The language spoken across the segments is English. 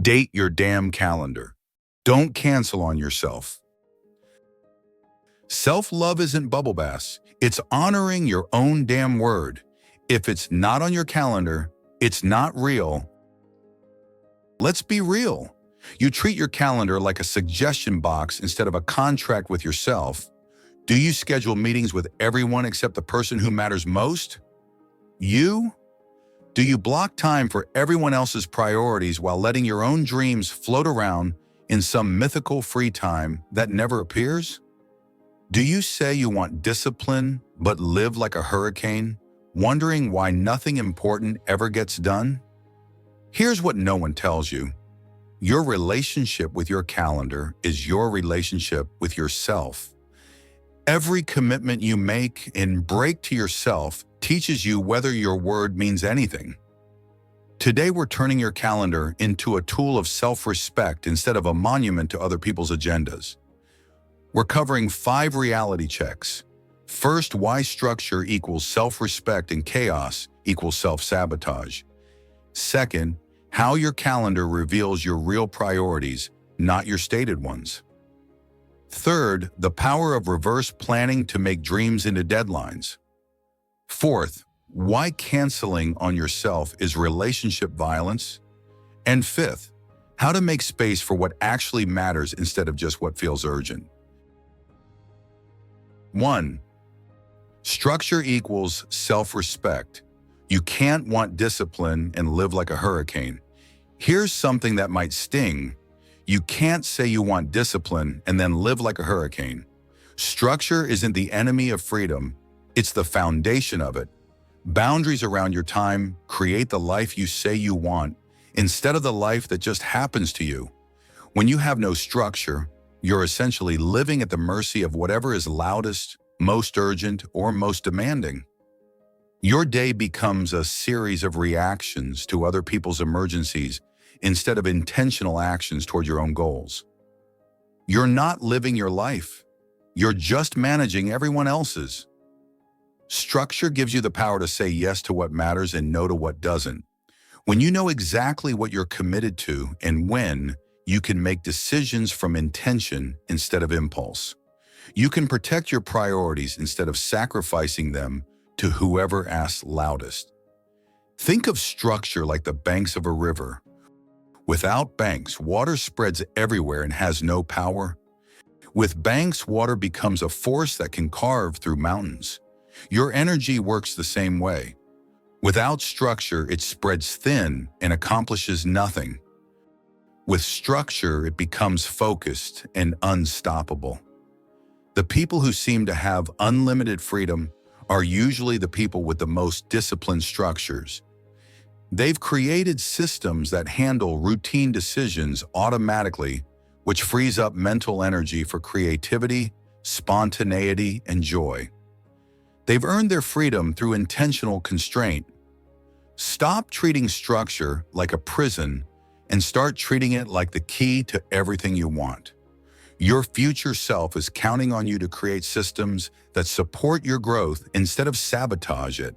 Date your damn calendar. Don't cancel on yourself. Self-love isn't bubble baths. It's honoring your own damn word. If it's not on your calendar, it's not real. Let's be real. You treat your calendar like a suggestion box instead of a contract with yourself. Do you schedule meetings with everyone except the person who matters most? You? Do you block time for everyone else's priorities while letting your own dreams float around in some mythical free time that never appears? Do you say you want discipline but live like a hurricane, wondering why nothing important ever gets done? Here's what no one tells you. Your relationship with your calendar is your relationship with yourself. Every commitment you make and break to yourself teaches you whether your word means anything. Today, we're turning your calendar into a tool of self-respect instead of a monument to other people's agendas. We're covering 5 reality checks. First, why structure equals self-respect and chaos equals self-sabotage. Second, how your calendar reveals your real priorities, not your stated ones. Third, the power of reverse planning to make dreams into deadlines. Fourth, why canceling on yourself is relationship violence. And fifth, how to make space for what actually matters instead of just what feels urgent. 1. Structure equals self-respect. You can't want discipline and live like a hurricane. Here's something that might sting. You can't say you want discipline and then live like a hurricane. Structure isn't the enemy of freedom, it's the foundation of it. Boundaries around your time create the life you say you want, instead of the life that just happens to you. When you have no structure, you're essentially living at the mercy of whatever is loudest, most urgent, or most demanding. Your day becomes a series of reactions to other people's emergencies instead of intentional actions toward your own goals. You're not living your life. You're just managing everyone else's. Structure gives you the power to say yes to what matters and no to what doesn't. When you know exactly what you're committed to and when, you can make decisions from intention instead of impulse. You can protect your priorities instead of sacrificing them to whoever asks loudest. Think of structure like the banks of a river. Without banks, water spreads everywhere and has no power. With banks, water becomes a force that can carve through mountains. Your energy works the same way. Without structure, it spreads thin and accomplishes nothing. With structure, it becomes focused and unstoppable. The people who seem to have unlimited freedom are usually the people with the most disciplined structures. They've created systems that handle routine decisions automatically, which frees up mental energy for creativity, spontaneity, and joy. They've earned their freedom through intentional constraint. Stop treating structure like a prison and start treating it like the key to everything you want. Your future self is counting on you to create systems that support your growth instead of sabotage it.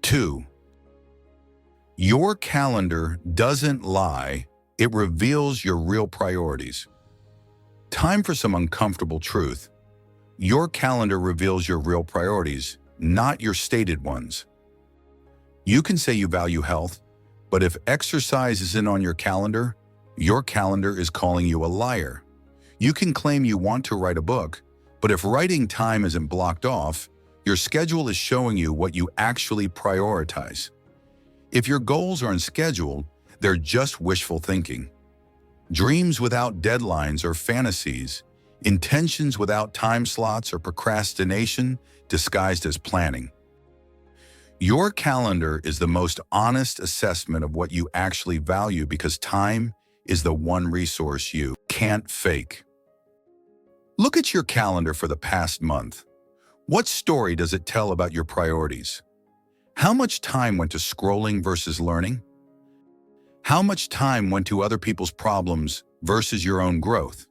2. Your calendar doesn't lie, it reveals your real priorities. Time for some uncomfortable truth. Your calendar reveals your real priorities, not your stated ones. You can say you value health, but if exercise isn't on your calendar is calling you a liar. You can claim you want to write a book, but if writing time isn't blocked off, your schedule is showing you what you actually prioritize. If your goals aren't scheduled, they're just wishful thinking. Dreams without deadlines are fantasies. Intentions without time slots are procrastination disguised as planning. Your calendar is the most honest assessment of what you actually value because time is the one resource you can't fake. Look at your calendar for the past month. What story does it tell about your priorities? How much time went to scrolling versus learning? How much time went to other people's problems versus your own growth?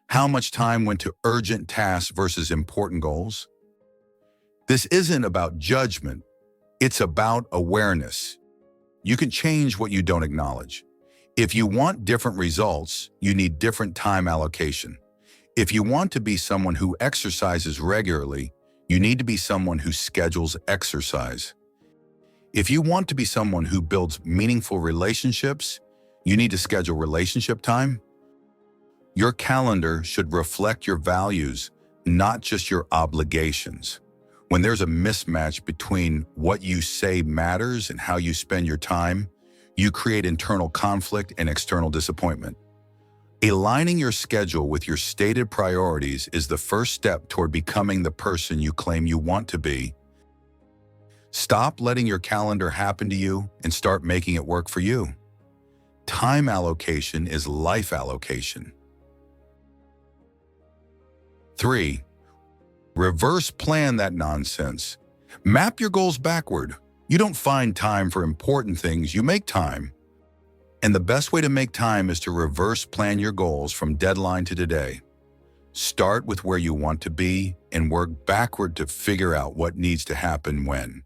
How much time went to urgent tasks versus important goals? This isn't about judgment, it's about awareness. You can change what you don't acknowledge. If you want different results, you need different time allocation. If you want to be someone who exercises regularly, you need to be someone who schedules exercise. If you want to be someone who builds meaningful relationships, you need to schedule relationship time. Your calendar should reflect your values, not just your obligations. When there's a mismatch between what you say matters and how you spend your time, you create internal conflict and external disappointment. Aligning your schedule with your stated priorities is the first step toward becoming the person you claim you want to be. Stop letting your calendar happen to you and start making it work for you. Time allocation is life allocation. 3. Reverse plan that nonsense. Map your goals backward. You don't find time for important things, you make time. And the best way to make time is to reverse plan your goals from deadline to today. Start with where you want to be and work backward to figure out what needs to happen when.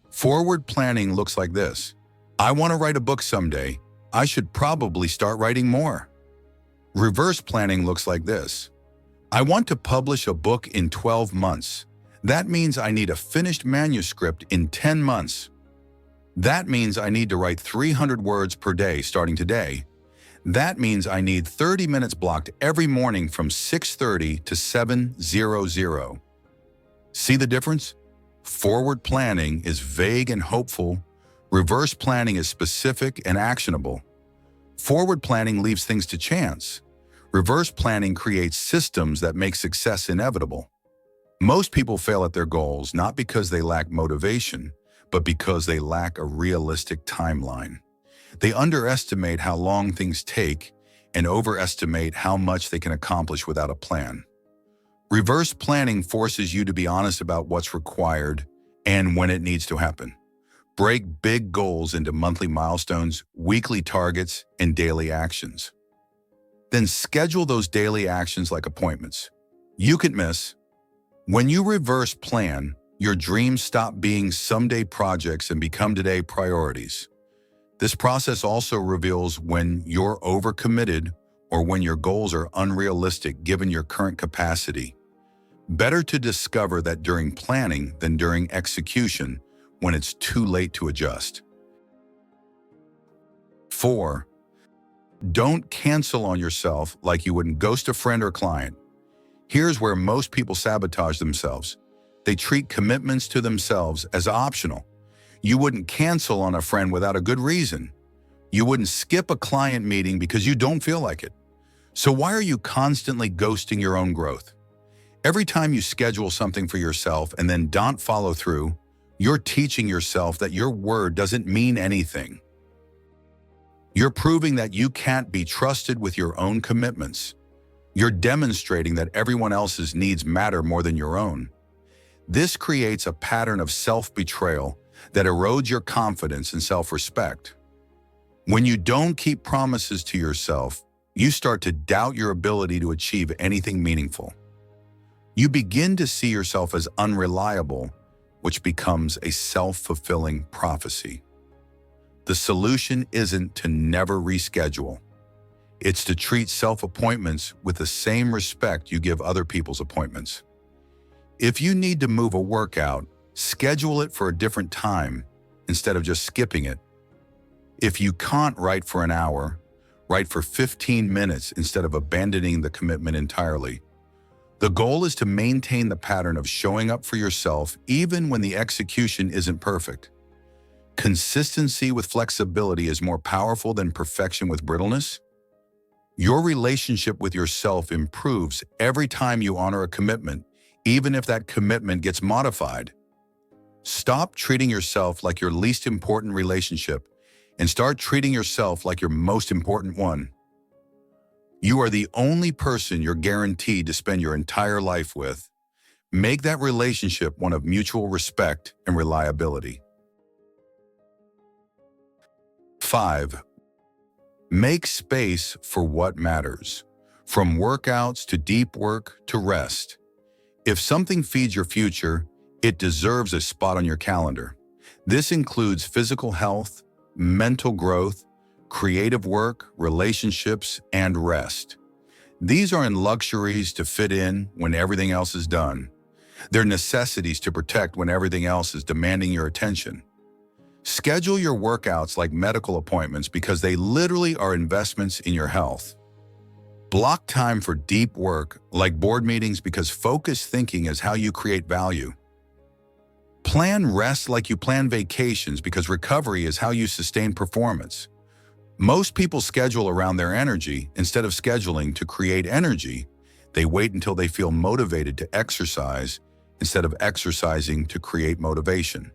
Forward planning looks like this. I want to write a book someday. I should probably start writing more. Reverse planning looks like this. I want to publish a book in 12 months. That means I need a finished manuscript in 10 months. That means I need to write 300 words per day starting today. That means I need 30 minutes blocked every morning from 6:30 to 7:00. See the difference? Forward planning is vague and hopeful. Reverse planning is specific and actionable. Forward planning leaves things to chance. Reverse planning creates systems that make success inevitable. Most people fail at their goals not because they lack motivation, but because they lack a realistic timeline. They underestimate how long things take and overestimate how much they can accomplish without a plan. Reverse planning forces you to be honest about what's required and when it needs to happen. Break big goals into monthly milestones, weekly targets, and daily actions. Then schedule those daily actions like appointments. You can miss. When you reverse plan, your dreams stop being someday projects and become today priorities. This process also reveals when you're overcommitted or when your goals are unrealistic given your current capacity. Better to discover that during planning than during execution when it's too late to adjust. 4. Don't cancel on yourself like you wouldn't ghost a friend or client. Here's where most people sabotage themselves. They treat commitments to themselves as optional. You wouldn't cancel on a friend without a good reason. You wouldn't skip a client meeting because you don't feel like it. So why are you constantly ghosting your own growth? Every time you schedule something for yourself and then don't follow through, you're teaching yourself that your word doesn't mean anything. You're proving that you can't be trusted with your own commitments. You're demonstrating that everyone else's needs matter more than your own. This creates a pattern of self-betrayal that erodes your confidence and self-respect. When you don't keep promises to yourself, you start to doubt your ability to achieve anything meaningful. You begin to see yourself as unreliable, which becomes a self-fulfilling prophecy. The solution isn't to never reschedule. It's to treat self-appointments with the same respect you give other people's appointments. If you need to move a workout, schedule it for a different time instead of just skipping it. If you can't write for an hour, write for 15 minutes instead of abandoning the commitment entirely. The goal is to maintain the pattern of showing up for yourself even when the execution isn't perfect. Consistency with flexibility is more powerful than perfection with brittleness. Your relationship with yourself improves every time you honor a commitment, even if that commitment gets modified. Stop treating yourself like your least important relationship and start treating yourself like your most important one. You are the only person you're guaranteed to spend your entire life with. Make that relationship one of mutual respect and reliability. 5. Make space for what matters. From workouts to deep work to rest. If something feeds your future, it deserves a spot on your calendar. This includes physical health, mental growth, creative work, relationships, and rest. These aren't luxuries to fit in when everything else is done. They're necessities to protect when everything else is demanding your attention. Schedule your workouts like medical appointments because they literally are investments in your health. Block time for deep work like board meetings because focused thinking is how you create value. Plan rest like you plan vacations because recovery is how you sustain performance. Most people schedule around their energy instead of scheduling to create energy. They wait until they feel motivated to exercise instead of exercising to create motivation.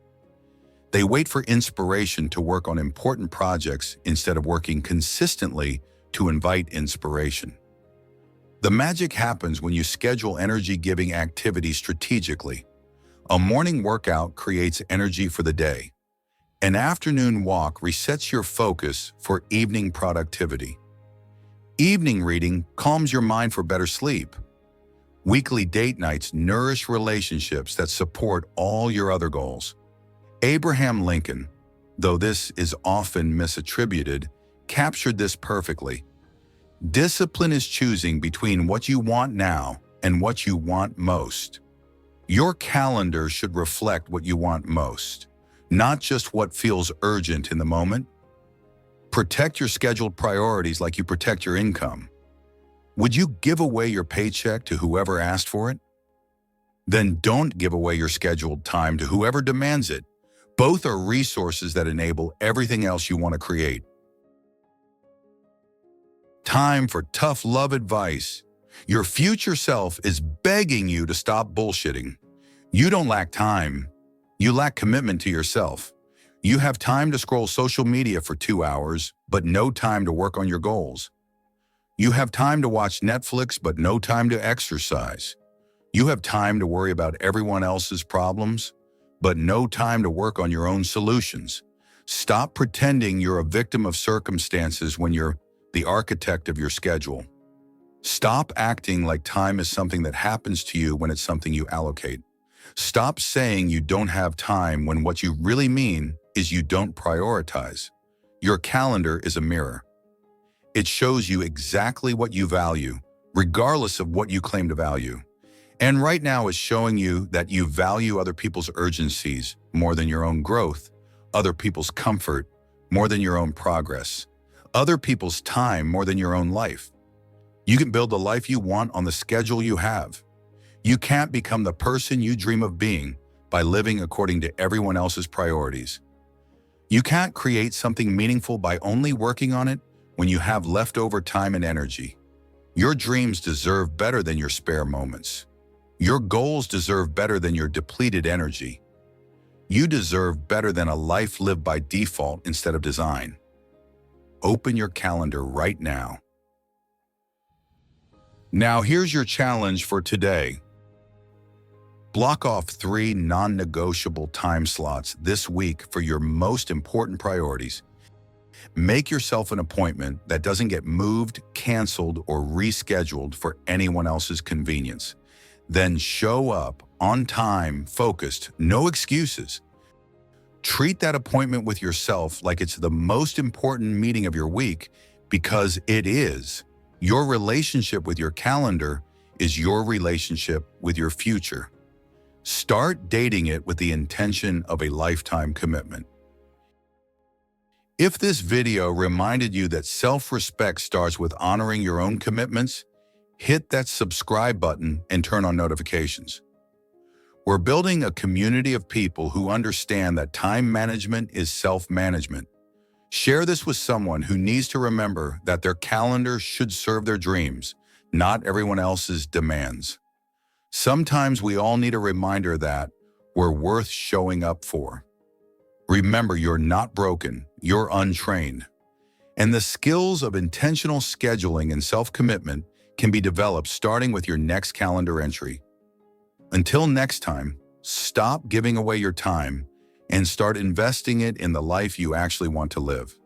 They wait for inspiration to work on important projects instead of working consistently to invite inspiration. The magic happens when you schedule energy-giving activities strategically. A morning workout creates energy for the day. An afternoon walk resets your focus for evening productivity. Evening reading calms your mind for better sleep. Weekly date nights nourish relationships that support all your other goals. Abraham Lincoln, though this is often misattributed, captured this perfectly. Discipline is choosing between what you want now and what you want most. Your calendar should reflect what you want most, not just what feels urgent in the moment. Protect your scheduled priorities like you protect your income. Would you give away your paycheck to whoever asked for it? Then don't give away your scheduled time to whoever demands it. Both are resources that enable everything else you want to create. Time for tough love advice. Your future self is begging you to stop bullshitting. You don't lack time. You lack commitment to yourself. You have time to scroll social media for 2 hours, but no time to work on your goals. You have time to watch Netflix, but no time to exercise. You have time to worry about everyone else's problems, but no time to work on your own solutions. Stop pretending you're a victim of circumstances when you're the architect of your schedule. Stop acting like time is something that happens to you when it's something you allocate. Stop saying you don't have time when what you really mean is you don't prioritize. Your calendar is a mirror. It shows you exactly what you value, regardless of what you claim to value. And right now is showing you that you value other people's urgencies more than your own growth, other people's comfort more than your own progress, other people's time more than your own life. You can build the life you want on the schedule you have. You can't become the person you dream of being by living according to everyone else's priorities. You can't create something meaningful by only working on it when you have leftover time and energy. Your dreams deserve better than your spare moments. Your goals deserve better than your depleted energy. You deserve better than a life lived by default instead of design. Open your calendar right now. Now here's your challenge for today. Block off 3 non-negotiable time slots this week for your most important priorities. Make yourself an appointment that doesn't get moved, canceled, or rescheduled for anyone else's convenience. Then show up on time, focused, no excuses. Treat that appointment with yourself like it's the most important meeting of your week, because it is. Your relationship with your calendar is your relationship with your future. Start dating it with the intention of a lifetime commitment. If this video reminded you that self-respect starts with honoring your own commitments, hit that subscribe button and turn on notifications. We're building a community of people who understand that time management is self-management. Share this with someone who needs to remember that their calendar should serve their dreams, not everyone else's demands. Sometimes we all need a reminder that we're worth showing up for. Remember, you're not broken, you're untrained. And the skills of intentional scheduling and self-commitment can be developed starting with your next calendar entry. Until next time, stop giving away your time and start investing it in the life you actually want to live.